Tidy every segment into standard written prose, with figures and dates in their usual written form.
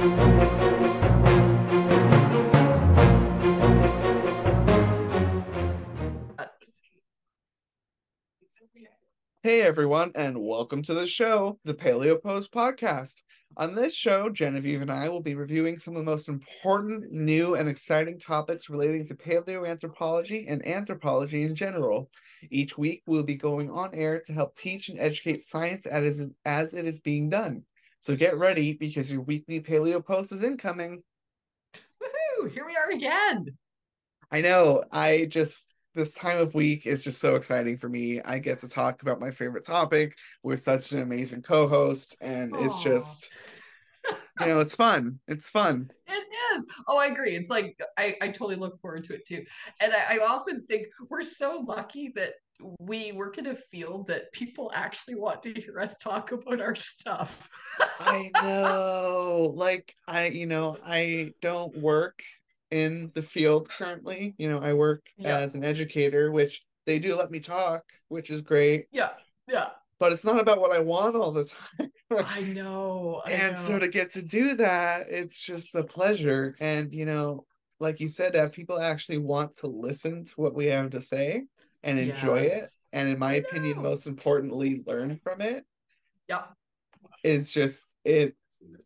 Hey everyone, and welcome to the show, the Paleopost podcast. On this show, Genevieve and I will be reviewing some of the most important, new, and exciting topics relating to paleoanthropology and anthropology in general. Each week, we'll be going on air to help teach and educate science as it is being done. So get ready, because your weekly Paleopost is incoming. Woohoo! Here we are again. I know, this time of week is just so exciting for me. I get to talk about my favorite topic with such an amazing co-host, and it's Oh, just, it's fun. It's fun. it is. Oh, I agree. It's like I totally look forward to it too. And I often think we're so lucky that we work in a field that people actually want to hear us talk about our stuff. I know. I don't work in the field currently. I work Yeah, as an educator, which they do let me talk, which is great, yeah, yeah. but it's not about what I want all the time. I know, I And so know. to get to do that, it's just a pleasure. And, like you said, that people actually want to listen to what we have to say and enjoy it. Yes, And in my I opinion, know. most importantly, learn from it Yeah, is just, it it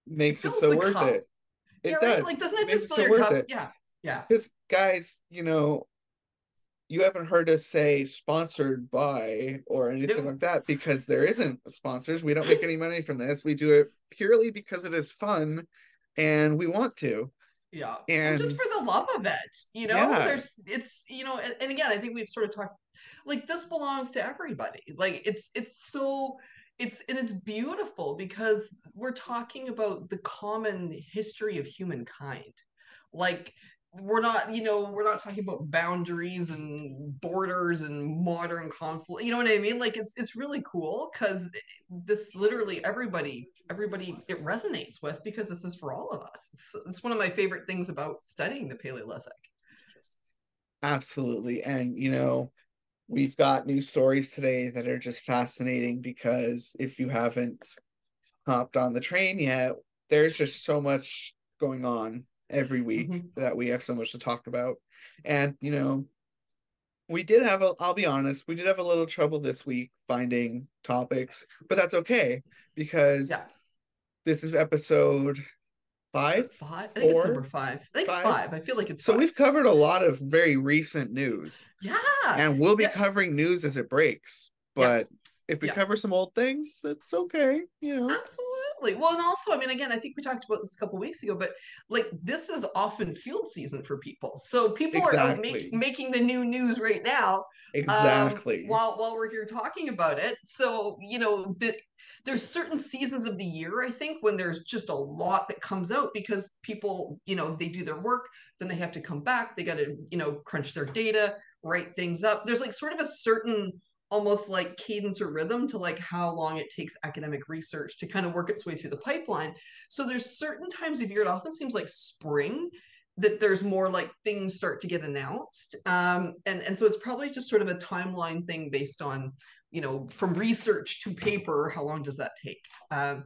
makes it fills so the worth cup. it. Yeah, It right. does. Like, doesn't It it makes just it fill so your worth cup? it. Yeah, yeah. Because, guys, you haven't heard us say sponsored by or anything No, like that, because there isn't sponsors. We don't make any money from this. We do it purely because it is fun and we want to. yeah, and just And for the love of it, yeah, and again, I think we've sort of talked like this belongs to everybody. Like it's beautiful because we're talking about the common history of humankind. Like we're not talking about boundaries and borders and modern conflict. You know what I mean? Like it's really cool because this literally everybody it resonates with because this is for all of us. It's one of my favorite things about studying the Paleolithic. absolutely. And we've got new stories today that are just fascinating, because if you haven't hopped on the train yet, there's just so much going on every week Mm-hmm. that we have so much to talk about. And we did have I'll be honest, we did have a little trouble this week finding topics, but that's okay, because Yeah. this is episode Is five, it five? I think it's number four, five. I think it's five. five. I feel like it's So five. we've covered a lot of very recent news, Yeah. and we'll be Yeah. covering news as it breaks. Yeah. But if we Yeah. cover some old things, that's okay. Absolutely. Well, and also, I mean, again, I think we talked about this a couple of weeks ago, but like this is often field season for people. So people are out Exactly. making the new news right now, Exactly. while we're here talking about it. So there's certain seasons of the year, I think, when there's just a lot that comes out because people, they do their work, then they have to come back, they got to, crunch their data, write things up. There's like sort of a certain almost like cadence or rhythm to like how long it takes academic research to kind of work its way through the pipeline. So there's certain times of year, it often seems like spring, that there's more like things start to get announced. And so it's probably just sort of a timeline thing based on, from research to paper, how long does that take? And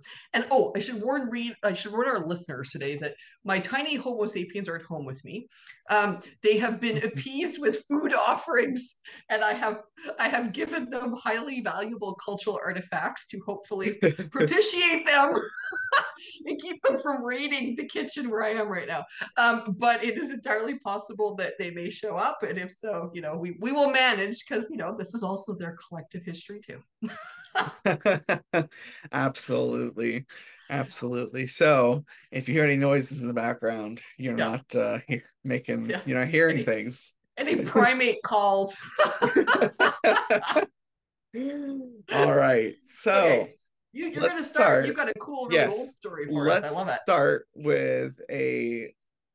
oh, I should warn our listeners today that my tiny Homo sapiens are at home with me. They have been appeased with food offerings, and I have given them highly valuable cultural artifacts to hopefully propitiate them and keep them from raiding the kitchen where I am right now. But it is entirely possible that they may show up. And if so, we will manage because, this is also their collective history too. Absolutely. Absolutely. So if you hear any noises in the background, Yeah. Yes. you're not hearing Any things. any primate calls. All right. So Okay. You're let's gonna start. You've start. got a cool, really old Yes, story for us. I let's love it. start with a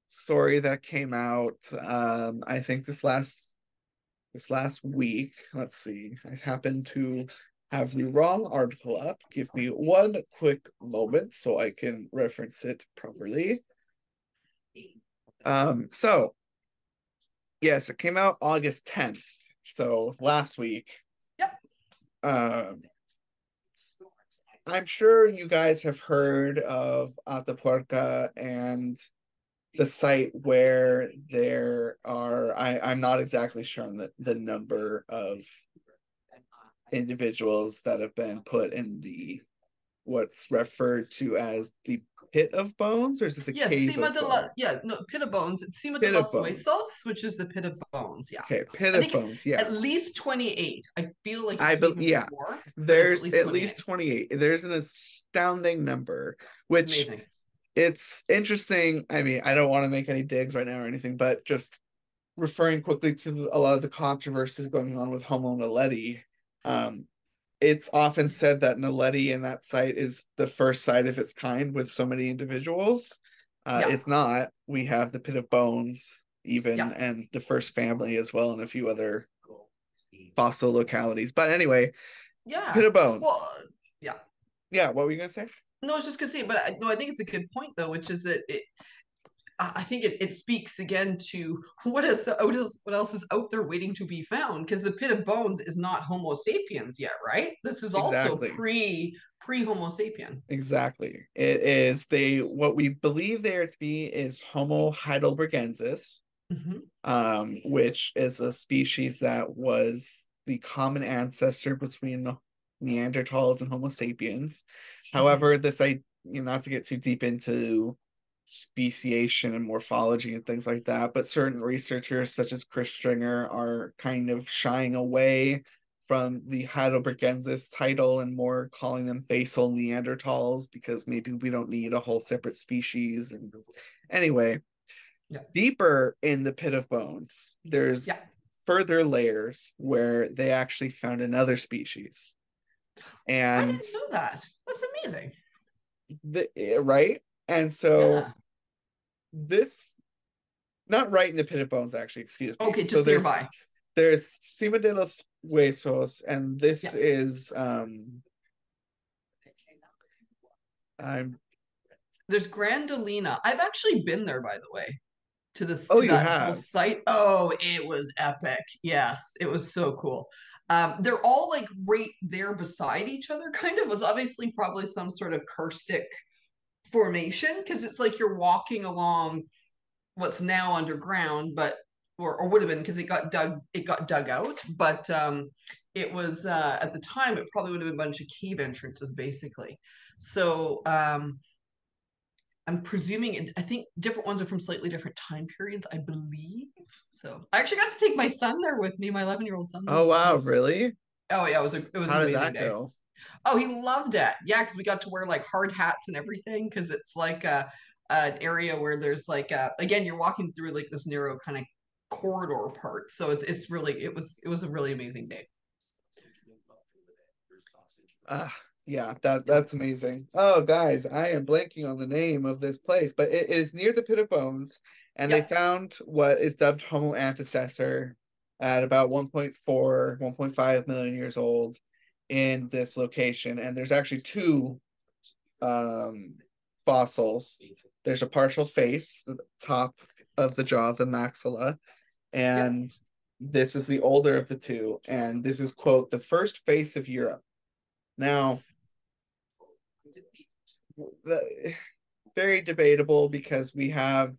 story that came out, I think this last week. Let's see. I happened to have the wrong article up. Give me one quick moment so I can reference it properly. So yes, it came out August 10th. So last week. Yep. Um, I'm sure you guys have heard of Atapuerca and the site where there are, I'm not exactly sure on the number of individuals that have been put in the what's referred to as the pit of bones, or is it the Yes, cave Cima of de la, bones? yeah, no, Pit of Bones. It's Cima de Pit of los bones. Huesos, which is the Pit of Bones. Yeah. Okay, pit I of think bones. Yeah, at least 28. I feel like it could be even yeah. more, but it's at There's least at 28. least 28. There's an astounding number, It's which amazing. it's interesting. I mean, I don't want to make any digs right now or anything, but just referring quickly to a lot of the controversies going on with Homo naledi. Um, it's often said that Naledi in that site is the first site of its kind with so many individuals. Yeah. It's not. We have the Pit of Bones, even, Yeah. and the first family as well, and a few other fossil localities. But anyway, Pit Yeah. of Bones. Well, yeah. Yeah, what were you gonna say? No, I was just gonna say, but no, I think it's a good point though, which is that I think it speaks again to what else is out there waiting to be found, because the Pit of Bones is not Homo sapiens yet, right? This is also Exactly. pre Homo sapien. Exactly. It is they what we believe there to be is Homo heidelbergensis, Hmm. which is a species that was the common ancestor between Neanderthals and Homo sapiens. Hmm. However, not to get too deep into speciation and morphology and things like that, but certain researchers, such as Chris Stringer, are kind of shying away from the Heidelbergensis title and more calling them basal Neanderthals because maybe we don't need a whole separate species. And anyway, Yeah. deeper in the Pit of Bones, there's Yeah. further layers where they actually found another species. I And didn't know that. That's amazing. right? And so Yeah. this, not right in the Pit of Bones, actually, excuse me. Okay, So just nearby. there's Cima de los Huesos, and this Yeah. is I'm There's Grandolina. I've actually been there, by the way, oh, to you that whole have. site. Oh, it was epic. Yes, it was so cool. They're all like right there beside each other, kind of. Was obviously probably some sort of karstic formation, because it's like you're walking along what's now underground, but or would have been, because it got dug out. But it was at the time it probably would have been a bunch of cave entrances basically. So I'm presuming I think different ones are from slightly different time periods, I believe. So I actually got to take my son there with me. My 11-year-old son was Oh with wow, me. really? Oh yeah, it was How an did amazing that day. go? Oh, he loved it. Yeah, because we got to wear like hard hats and everything, because it's like an area where there's like again, you're walking through like this narrow kind of corridor part. So it's really it was a really amazing day. Ah, yeah, that Yeah. that's amazing. Oh, guys, I am blanking on the name of this place, but it is near the Pit of Bones, and they Yeah. found what is dubbed Homo antecessor at about 1.4, 1.5 million years old in this location. And there's actually two um fossils. There's a partial face, the top of the jaw, the maxilla, Yeah. and this is the older of the two, and this is quote the first face of Europe. Now, the, very debatable because we have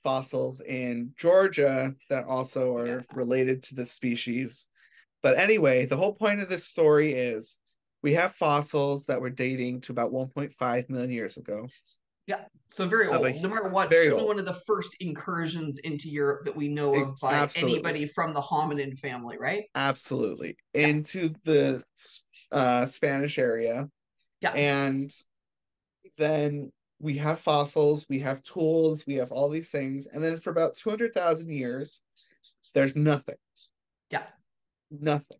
fossils in Georgia that also Yeah. are related to this species. But anyway, the whole point of this story is we have fossils that were dating to about 1.5 million years ago Yeah. So very of a old. No matter what, very certainly old. one of the first incursions into Europe that we know of by Absolutely, anybody from the hominid family, right? absolutely Yeah. into the Spanish area. Yeah. And then we have fossils, we have tools, we have all these things. And then for about 200,000 years, there's nothing, Yeah. nothing.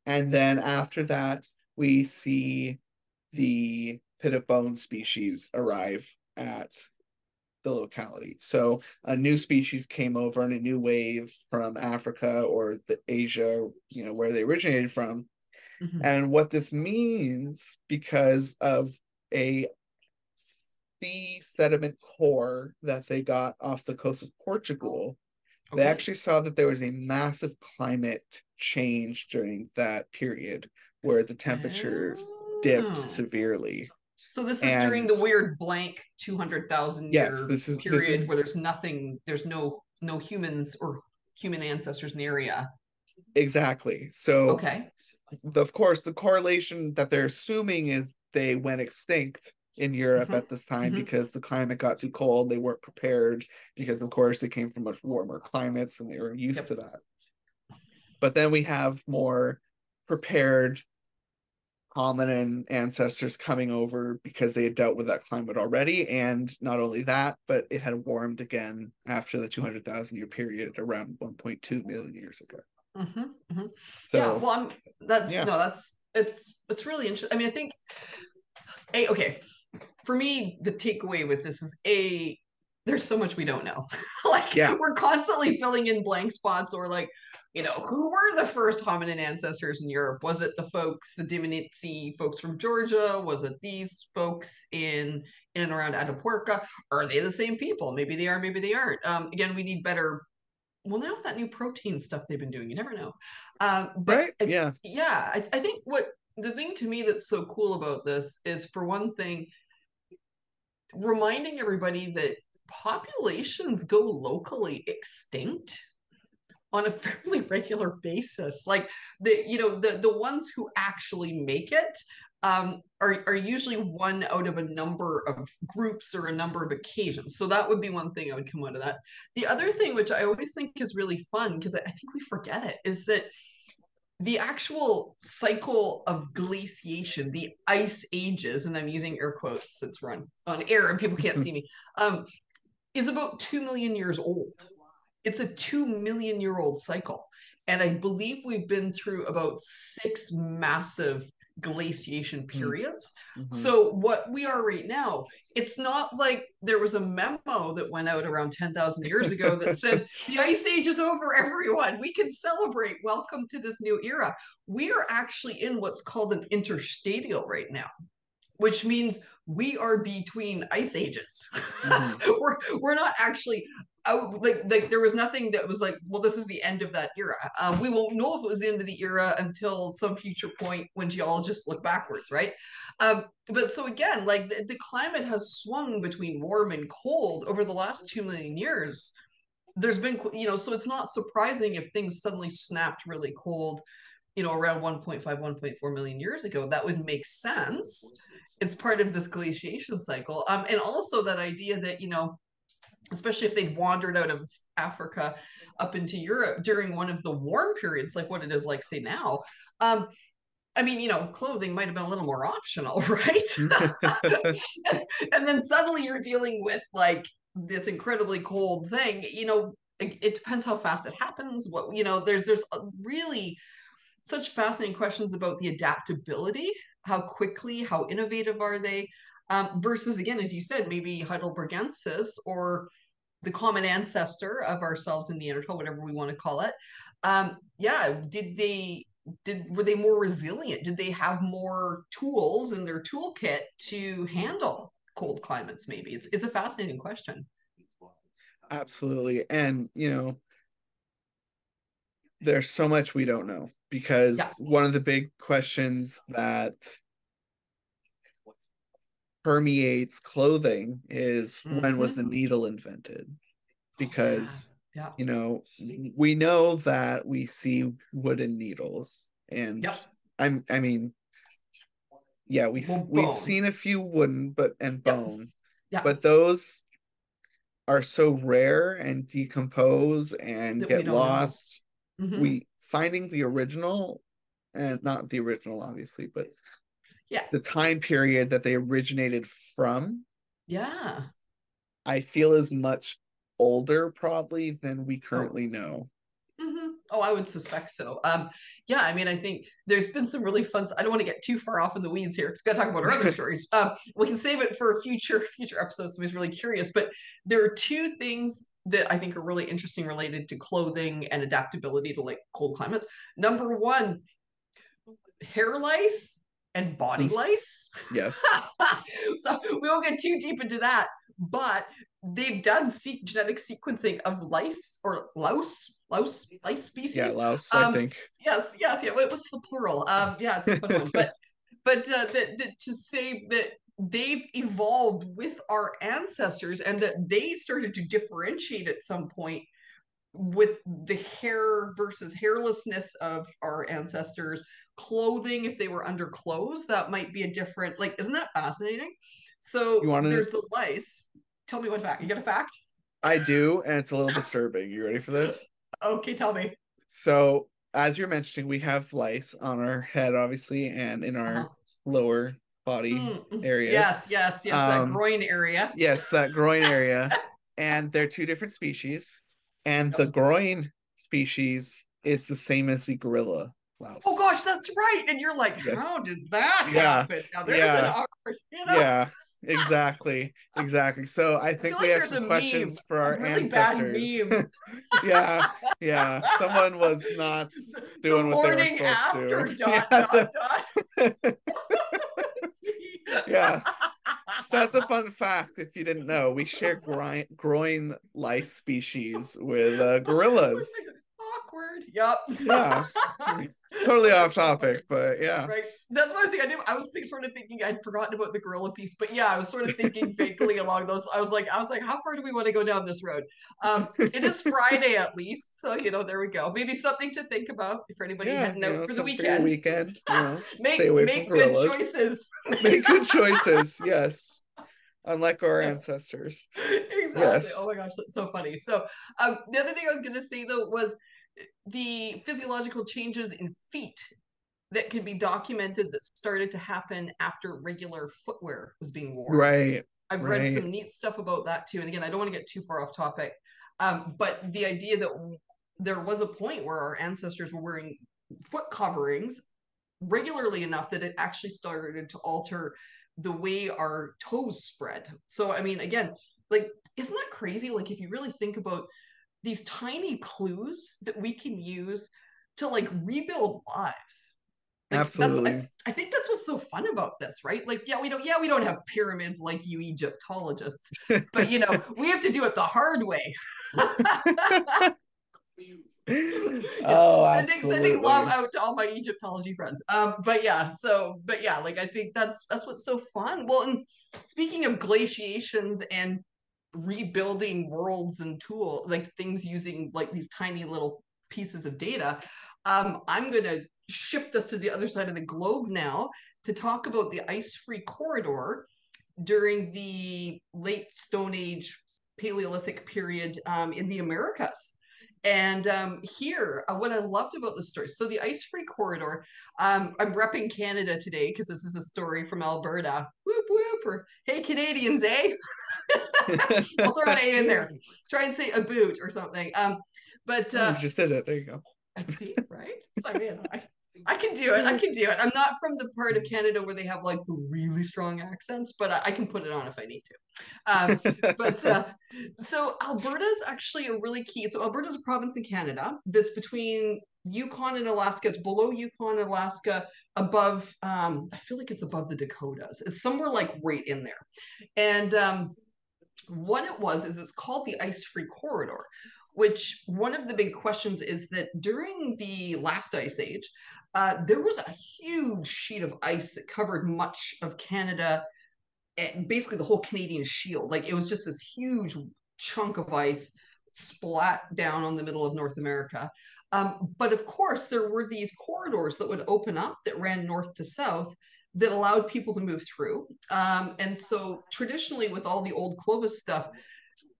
And then after that, we see the pit of bone species arrive at the locality. So a new species came over and a new wave from Africa or the Asia, where they originated from. Hmm. And what this means, because of a sea sediment core that they got off the coast of Portugal, they Okay. actually saw that there was a massive climate change during that period where the temperature Oh, dipped severely. So this is during And the weird blank 200,000 yes, year this is period where there's nothing, there's no humans or human ancestors in the area. exactly. So Okay. of course, the correlation that they're assuming is they went extinct in Europe Mm-hmm. at this time Mm-hmm. because the climate got too cold. They weren't prepared because, of course, they came from much warmer climates and they were used Yep. to that. But then we have more prepared hominin ancestors coming over because they had dealt with that climate already. And not only that, but it had warmed again after the 200,000 year period around 1.2 million years ago. Mm-hmm. Mm-hmm. Yeah. So, Well, that's yeah. no, that's it's really interesting. I mean, I think okay. For me, the takeaway with this is there's so much we don't know. Like Yeah. we're constantly filling in blank spots or like, who were the first hominin ancestors in Europe? Was it the folks, the Dmanisi folks from Georgia? Was it these folks in and around Atapuerca? Are they the same people? Maybe they are, maybe they aren't. Again, we need better. Well, now with that new protein stuff they've been doing, you never know. But Right? Yeah. yeah, I think what the thing to me that's so cool about this is, for one thing, reminding everybody that populations go locally extinct on a fairly regular basis. Like the ones who actually make it are usually one out of a number of groups or a number of occasions. So that would be one thing I would come out of that. The other thing, which I always think is really fun, because I think we forget it, is that the actual cycle of glaciation, the ice ages, and I'm using air quotes since we're on air and people can't see me, is about 2 million years old. It's a 2 million year old cycle. And I believe we've been through about 6 massive glaciation periods. Mm-hmm. So what we are right now, it's not like there was a memo that went out around 10,000 years ago that said the ice age is over, everyone, we can celebrate, welcome to this new era. We are actually in what's called an interstadial right now, which means we are between ice ages. Mm-hmm. we're not actually out, like there was nothing that was like, well, this is the end of that era. We won't know if it was the end of the era until some future point when geologists look backwards, right? But so again, like the climate has swung between warm and cold over the last 2 million years. There's been, so it's not surprising if things suddenly snapped really cold, around 1.5, 1.4 million years ago. That would make sense. It's part of this glaciation cycle. And also that idea that, especially if they'd wandered out of Africa up into Europe during one of the warm periods, like what it is like, say, now. I mean, clothing might have been a little more optional, right? And then suddenly you're dealing with like this incredibly cold thing. It depends how fast it happens. There's really such fascinating questions about the adaptability, how quickly, how innovative are they, versus, again, as you said, maybe Heidelbergensis or the common ancestor of ourselves in Neanderthal, whatever we want to call it. Yeah, were they more resilient? Did they have more tools in their toolkit to handle cold climates? Maybe it's a fascinating question. Absolutely. And, there's so much we don't know because Yeah. one of the big questions that permeates clothing is when was Mm-hmm. the needle invented? Oh, yeah. Because, Yeah. we know that we see wooden needles and Yep. I mean, yeah, Well, we've bone. seen a few wooden and Yep. bone, Yeah. but those are so rare and decompose and That we get don't know. lost. Mm-hmm. We finding the original, and not the original obviously, but Yeah. the time period that they originated from, Yeah. I feel is much older probably than we Oh. currently know. Mm-hmm. Oh, I would suspect so. Yeah, I mean, I think there's been some really fun. I don't want to get too far off in the weeds here. We've got to talk about our other stories. We can save it for future episodes. Somebody's really curious, but there are two things that I think are really interesting related to clothing and adaptability to like cold climates. Number one, hair lice and body lice. Yes. So we won't get too deep into that, but they've done genetic sequencing of lice or lice Yeah, species. louse, I think. Yes, yeah. What's the plural? Yeah, it's a fun one. But but to say that they've evolved with our ancestors and that they started to differentiate at some point with the hair versus hairlessness of our ancestors, clothing, if they were under clothes, that might be a different, like, isn't that fascinating? You So want to? there's the lice. Tell me one fact. You got a fact? I do, and it's a little disturbing. You ready for this? Okay, tell me. So, as you're mentioning, we have lice on our head, obviously, and in our Uh-huh. lower body areas. Yes, yes, yes, that Um, groin area. yes, that groin area, and they're two different species, and the Yep. groin species is the same as the gorilla Oh louse. gosh, that's right. And you're like, how Yes. did that Yeah. happen? Now there's an Yeah. awkward, you know. Yeah. Exactly. Exactly. So I I feel think we like have there's some a meme, questions for a our really bad ancestors. meme. Yeah. Yeah. Someone was not The doing what they were morning supposed after to. dot Yeah. dot dot. Yeah. So that's a fun fact if you didn't know. We share groin lice species with gorillas. Awkward. Yep. Yeah. Totally Oh, off that's so funny. topic, but yeah. Right. That's what I was thinking. I was sort of thinking I'd forgotten about the gorilla piece, but yeah, I was sort of thinking vaguely along those. I was like, how far do we want to go down this road? It is Friday at least, so there we go. Maybe something to think about for anybody Yeah, heading out for the something for your weekend. weekend, stay make away from make good gorillas. choices. Make good choices, yes. Unlike our Yeah. ancestors. Exactly. Yes. Oh my gosh, that's so funny. So, the other thing I was going to say though was the physiological changes in feet that can be documented that started to happen after regular footwear was being worn. Right. I've read Right. some neat stuff about that too. And again, I don't want to get too far off topic, but the idea that there was a point where our ancestors were wearing foot coverings regularly enough that it actually started to alter the way our toes spread. So, I mean, again, like, isn't that crazy? Like, if you really think about these tiny clues that we can use to like rebuild lives. Like that's Absolutely. I think that's what's so fun about this, right? Like, we don't have pyramids like you Egyptologists, but we have to do it the hard way. Yeah, Oh, sending love absolutely. out to all my Egyptology friends. But yeah, like I think that's what's so fun. Well, and speaking of glaciations and rebuilding worlds and like things using like these tiny little pieces of data, I'm gonna shift us to the other side of the globe now to talk about the ice-free corridor during the late Stone Age Paleolithic period in the Americas. And here, what I loved about the story, so the ice-free corridor, I'm repping Canada today because this is a story from Alberta. Whoop whoop, or hey Canadians, eh? I'll throw an A in there. Try and say a boot or something. But Oh, you just did it. There you go. I'd see, right? So, I mean, I can do it. I can do it. I'm not from the part of Canada where they have like the really strong accents, but I can put it on if I need to. But so Alberta's actually a really key. So Alberta's a province in Canada that's between Yukon and Alaska. It's below Yukon and Alaska, above. I feel like it's above the Dakotas. It's somewhere like right in there. And what it was is it's called the ice-free corridor, which one of the big questions is that during the last ice age, there was a huge sheet of ice that covered much of Canada, and basically the whole Canadian shield. Like it was just this huge chunk of ice splat down on the middle of North America. But of course, there were these corridors that would open up that ran north to south that allowed people to move through. And so traditionally, with all the old Clovis stuff,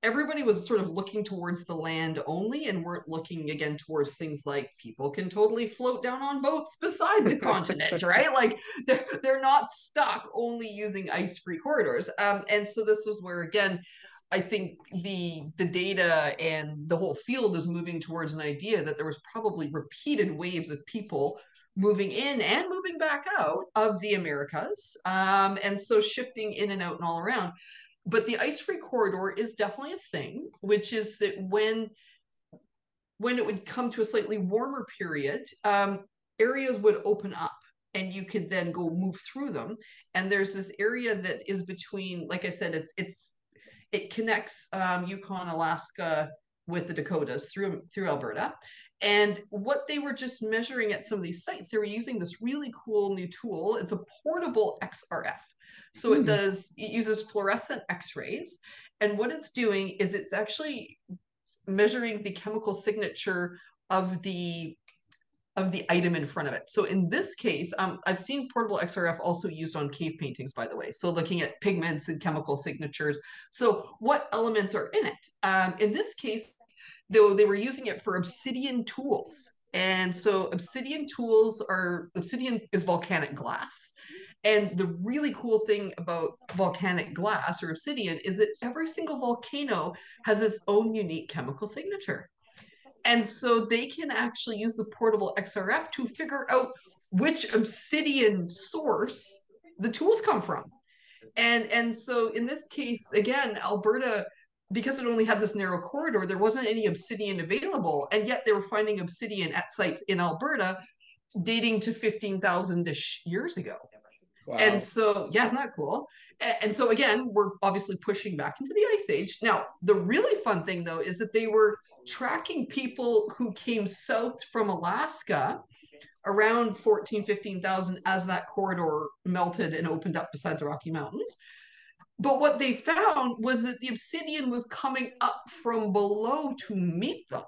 everybody was sort of looking towards the land only and weren't looking again towards things like people can totally float down on boats beside the continent, right? Like they're not stuck only using ice-free corridors. And so this was where again I think the data and the whole field is moving towards an idea that there was probably repeated waves of people moving in and moving back out of the Americas, and so shifting in and out and all around. But the ice-free corridor is definitely a thing, which is that when it would come to a slightly warmer period, areas would open up and you could then go move through them. And there's this area that is between, like I said, it connects Yukon, Alaska with the Dakotas through Alberta. And what they were just measuring at some of these sites, they were using this really cool new tool. It's a portable XRF. So it uses fluorescent X-rays. And what it's doing is it's actually measuring the chemical signature of the item in front of it. So in this case, I've seen portable XRF also used on cave paintings, by the way. So looking at pigments and chemical signatures. So what elements are in it? In this case, though, they were using it for obsidian tools. And so obsidian is volcanic glass. And the really cool thing about volcanic glass or obsidian is that every single volcano has its own unique chemical signature. And so they can actually use the portable XRF to figure out which obsidian source the tools come from. And so in this case, again, Alberta, because it only had this narrow corridor, there wasn't any obsidian available. And yet they were finding obsidian at sites in Alberta dating to 15,000-ish years ago. Wow. And so, yeah, isn't that cool? And so, again, we're obviously pushing back into the Ice Age. Now, the really fun thing, though, is that they were tracking people who came south from Alaska around 15,000 as that corridor melted and opened up beside the Rocky Mountains. But what they found was that the obsidian was coming up from below to meet them.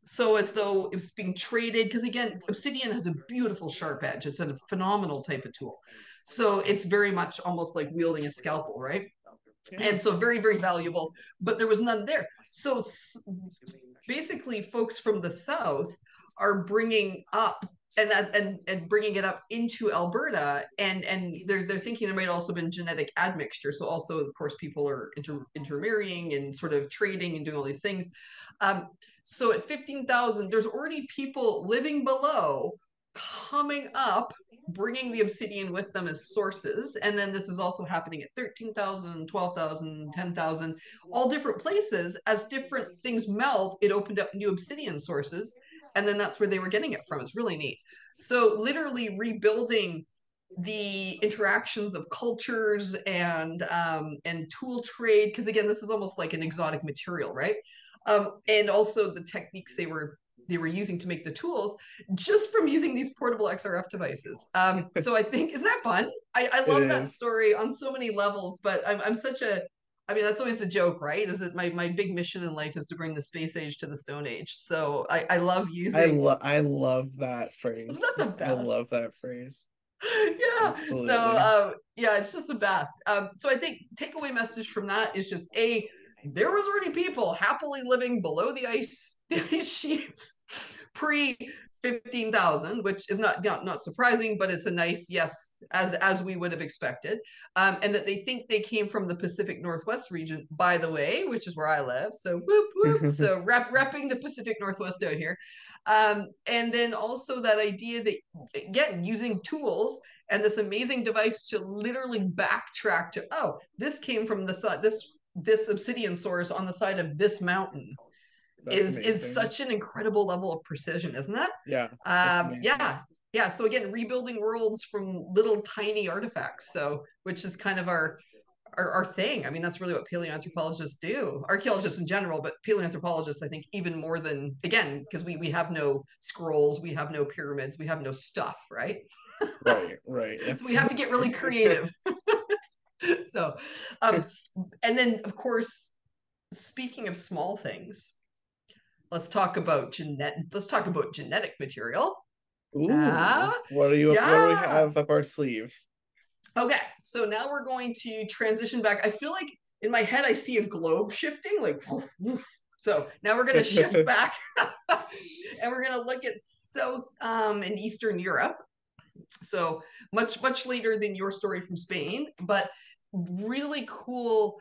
So as though it was being traded, because again, obsidian has a beautiful sharp edge. It's a phenomenal type of tool. So it's very much almost like wielding a scalpel, right? And so very, very valuable, but there was none there. So basically folks from the south are bringing up and bringing it up into Alberta, and they're thinking there might also been genetic admixture. So also, of course, people are intermarrying and sort of trading and doing all these things. So at 15,000, there's already people living below coming up, bringing the obsidian with them as sources. And then this is also happening at 13,000, 12,000, 10,000, all different places. As different things melt, it opened up new obsidian sources. And then that's where they were getting it from. It's really neat. So literally rebuilding the interactions of cultures and tool trade, because again, this is almost like an exotic material, right? And also the techniques they were using to make the tools just from using these portable XRF devices. So I think, isn't that fun? I love that story on so many levels, but I'm such a, I mean, that's always the joke, right? Is that my big mission in life is to bring the space age to the Stone Age. So I love using. I love that phrase. Isn't that the best? I love that phrase. Yeah. Absolutely. So yeah, it's just the best. So I think takeaway message from that is just there was already people happily living below the ice sheets pre 15,000, which is not surprising, but it's a nice yes, as we would have expected. And that they think they came from the Pacific Northwest region, by the way, which is where I live. So whoop whoop. So repping the Pacific Northwest out here. And then also that idea that, again, using tools and this amazing device to literally backtrack to, oh, this came from the sun, this obsidian source on the side of this mountain. Is such an incredible level of precision, isn't it? Yeah. Yeah. So again, rebuilding worlds from little tiny artifacts. So which is kind of our thing. I mean, that's really what paleoanthropologists do. Archaeologists in general, but paleoanthropologists, I think, even more than, again, because we have no scrolls, we have no pyramids, we have no stuff, right? Right. So we have to get really creative. So, and then of course, speaking of small things, let's talk about genetic material. Ooh, what do we have up our sleeves? Okay, so now we're going to transition back. I feel like in my head I see a globe shifting, like woof, woof. So now we're going to shift back, and we're going to look at South and Eastern Europe. So much later than your story from Spain, but really cool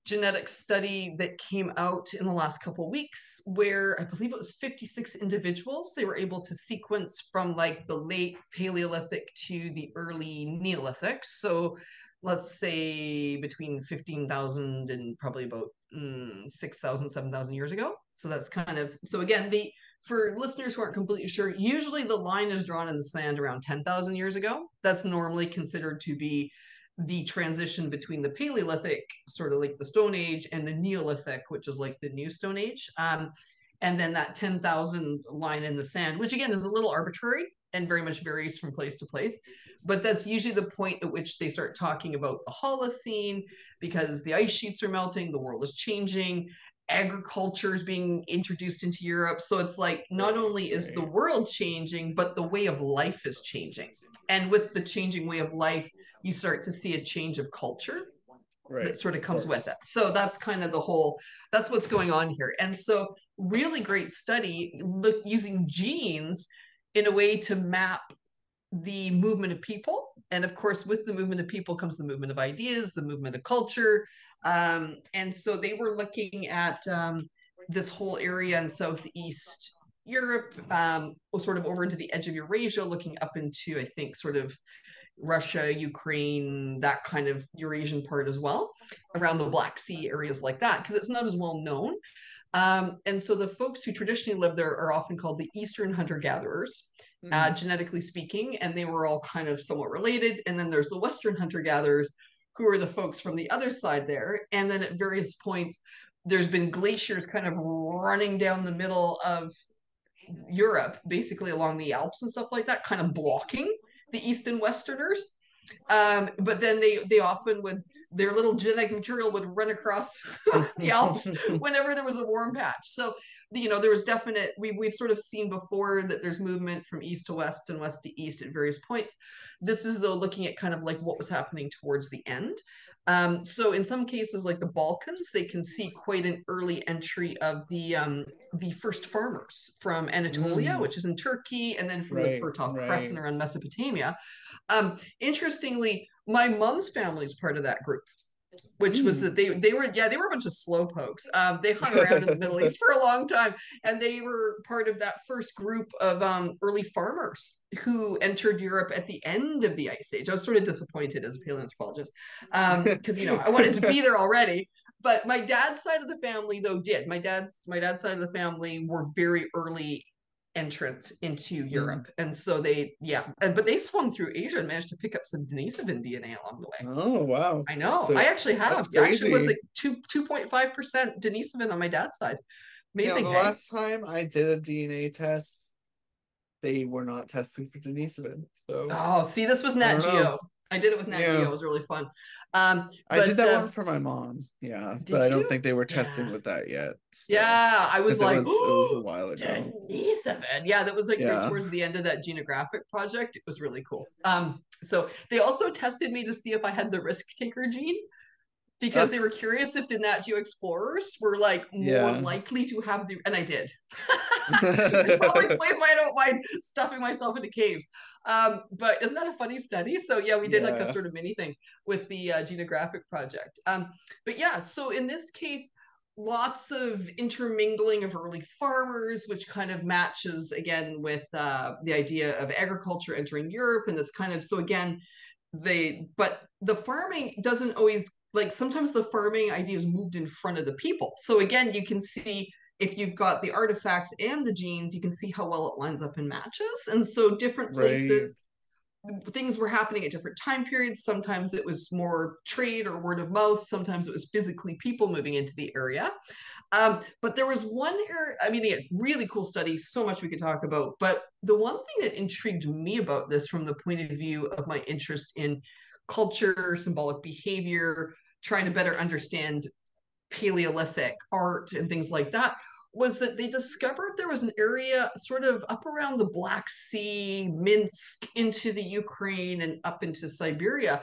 genetic study that came out in the last couple of weeks, where I believe it was 56 individuals they were able to sequence from like the late Paleolithic to the early Neolithic. So let's say between 15,000 and probably about 6,000, 7,000 years ago. So that's kind of, so again, for listeners who aren't completely sure, usually the line is drawn in the sand around 10,000 years ago. That's normally considered to be the transition between the Paleolithic, sort of like the Stone Age, and the Neolithic, which is like the new Stone Age. and then that 10,000 line in the sand, which again is a little arbitrary and very much varies from place to place. But that's usually the point at which they start talking about the Holocene, because the ice sheets are melting, the world is changing, agriculture is being introduced into Europe. So it's like not only is the world changing, but the way of life is changing. And with the changing way of life, you start to see a change of culture that sort of comes with it. So that's kind of the whole, that's what's going on here. And so really great study using genes in a way to map the movement of people. And of course, with the movement of people comes the movement of ideas, the movement of culture. And so they were looking at this whole area in Southeast Europe, sort of over into the edge of Eurasia, looking up into, I think, sort of Russia, Ukraine, that kind of Eurasian part as well, around the Black Sea areas like that, because it's not as well known. And so the folks who traditionally live there are often called the Eastern hunter-gatherers, genetically speaking, and they were all kind of somewhat related. And then there's the Western hunter-gatherers, who are the folks from the other side there. And then at various points, there's been glaciers kind of running down the middle of Europe, basically along the Alps and stuff like that, kind of blocking the East and Westerners. But then they often would, their little genetic material would run across the Alps whenever there was a warm patch. So, there was definite, we've sort of seen before that there's movement from east to west and west to east at various points. This is though looking at kind of like what was happening towards the end. So in some cases, like the Balkans, they can see quite an early entry of the first farmers from Anatolia, which is in Turkey, and then from the Fertile Crescent around Mesopotamia. Interestingly, my mom's family is part of that group, which was that they were a bunch of slow pokes. They hung around in the Middle East for a long time, and they were part of that first group of early farmers who entered Europe at the end of the Ice Age. I was sort of disappointed as a paleoanthropologist because I wanted to be there already. But my dad's side of the family, though, did. My dad's side of the family were very early entrance into Europe. And so but they swung through Asia and managed to pick up some Denisovan DNA along the way. Oh, wow. I know. So I actually have. I actually was like 2.5% Denisovan on my dad's side. Amazing. The last time I did a DNA test, they were not testing for Denisovan. So see, this was Nat Geo. I did it with Nat Geo. It was really fun. I did that one for my mom. Yeah, but I don't think they were testing with that yet. So. Yeah, I was like, it was a while ago. Denisovan. Yeah, that was like right towards the end of that genographic project. It was really cool. So they also tested me to see if I had the risk taker gene, because they were curious if the Nat Geo explorers were like more likely to have and I did. Which probably explains why I don't mind stuffing myself into caves. But isn't that a funny study? So we did like a sort of mini thing with the genographic project. But so in this case, lots of intermingling of early farmers, which kind of matches again with the idea of agriculture entering Europe. And that's kind of, so again, but the farming doesn't always, like sometimes the farming ideas moved in front of the people. So again, you can see if you've got the artifacts and the genes, you can see how well it lines up and matches. And so different places, things were happening at different time periods. Sometimes it was more trade or word of mouth. Sometimes it was physically people moving into the area. But there was one area, I mean, really cool study, so much we could talk about. But the one thing that intrigued me about this from the point of view of my interest in culture, symbolic behavior, trying to better understand Paleolithic art and things like that, was that they discovered there was an area sort of up around the Black Sea, Minsk, into the Ukraine and up into Siberia,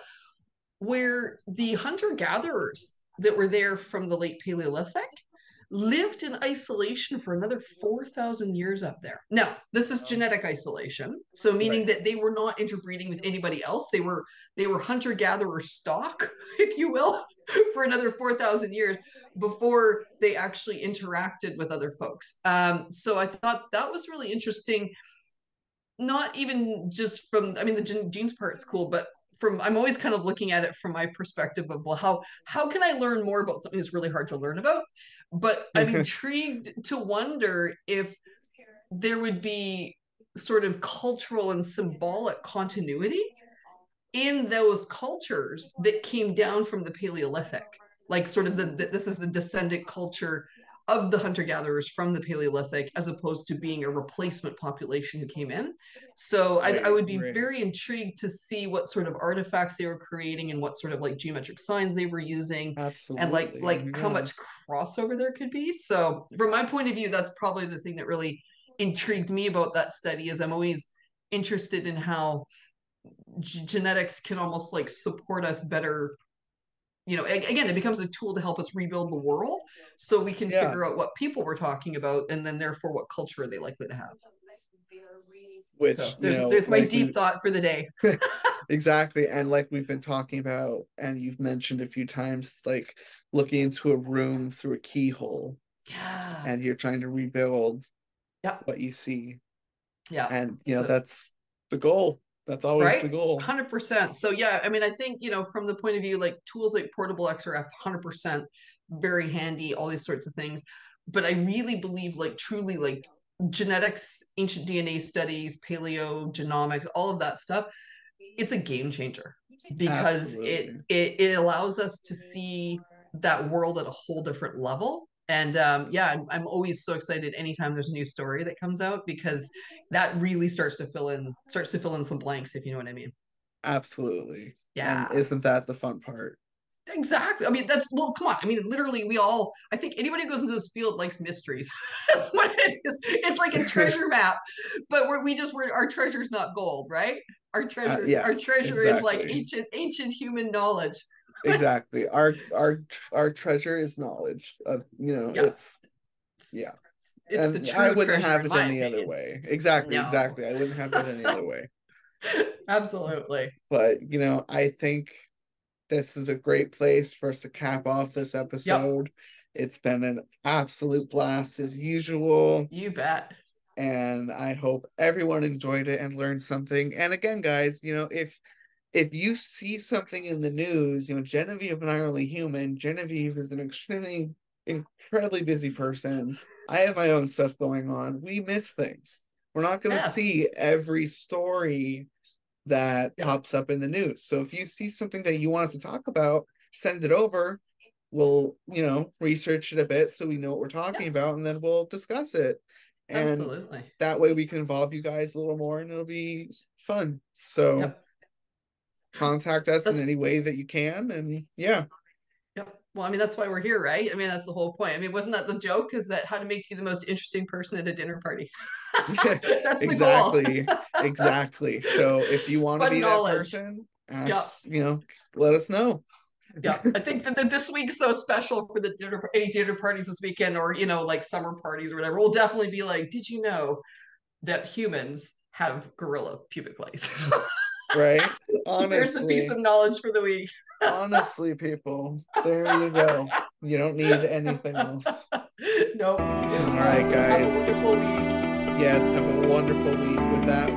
where the hunter-gatherers that were there from the late Paleolithic lived in isolation for another 4,000 years up there. Now, this is genetic isolation, so meaning that they were not interbreeding with anybody else. They were hunter-gatherer stock, if you will, for another 4,000 years before they actually interacted with other folks. So I thought that was really interesting. Not even just from, I mean, the genes part is cool, but I'm always kind of looking at it from my perspective of, well, how can I learn more about something that's really hard to learn about? But I'm intrigued to wonder if there would be sort of cultural and symbolic continuity in those cultures that came down from the Paleolithic, like sort of this is the descendant culture of the hunter-gatherers from the Paleolithic, as opposed to being a replacement population who came in. So I would be Right. very intrigued to see what sort of artifacts they were creating and what sort of like geometric signs they were using, and Absolutely. how Yeah. much crossover there could be. So from my point of view, that's probably the thing that really intrigued me about that study, is I'm always interested in how genetics can almost like support us better. Again, it becomes a tool to help us rebuild the world, so we can Yeah. figure out what people we're talking about, and then therefore what culture are they likely to have. So Which, there's my like deep thought for the day. exactly. And like we've been talking about, and you've mentioned a few times, like looking into a room through a keyhole Yeah. and you're trying to rebuild Yeah. what you see. Yeah. And, So that's the goal. That's always the right, goal. 100%. So yeah, I mean, I think, from the point of view, like tools like portable XRF, 100% very handy, all these sorts of things. But I really believe, like, truly, like, genetics, ancient DNA studies, paleo genomics, all of that stuff, it's a game changer, because Absolutely. it allows us to see that world at a whole different level. And yeah, I'm always so excited anytime there's a new story that comes out, because that really starts to fill in some blanks, if you know what I mean. Absolutely. And Yeah, isn't that the fun part? exactly. I mean, that's, well, come on. I mean, literally, we all, I think anybody who goes into this field likes mysteries. That's what it is. It's like a treasure map, but our treasure's not gold, right? Yeah, Our treasure is like exactly. ancient human knowledge. Exactly. Our treasure is knowledge of, Yeah, yeah. it's the And I true wouldn't treasure, have in it my any other opinion. way. Exactly, No, exactly. I wouldn't have it any other way. absolutely. But, I think this is a great place for us to cap off this Yep, episode. It's been an absolute blast as usual. you bet. And I hope everyone enjoyed it and learned something. And again, guys, if you see something in the news, Genevieve and I are only human. Genevieve is an extremely, incredibly busy person. I have my own stuff going on. We miss things. We're not going to Yes. see every story that Yep. pops up in the news. So if you see something that you want us to talk about, send it over. We'll, research it a bit so we know what we're talking Yep. about, and then we'll discuss it. And Absolutely. that way we can involve you guys a little more and it'll be fun. So Yep. contact us in That's any way that you can. And yeah. Yep. Well, I mean, that's why we're here, right? I mean, that's the whole point. I mean, wasn't that the joke? Is that how to make you the most interesting person at a dinner party? That's the goal. Exactly. Exactly. So if you want to Fun be that knowledge. person, Yep. ask, let us know. Yeah, I think that this week's so special for the any dinner parties this weekend, or like summer parties or whatever. We'll definitely be like, did you know that humans have gorilla pubic lice? Right? Here's a piece Honestly. of knowledge for the week. Honestly, people. There you go. You don't need anything else. Nope. All right, Awesome. Have a guys. wonderful week. Yes, have a wonderful week. With that,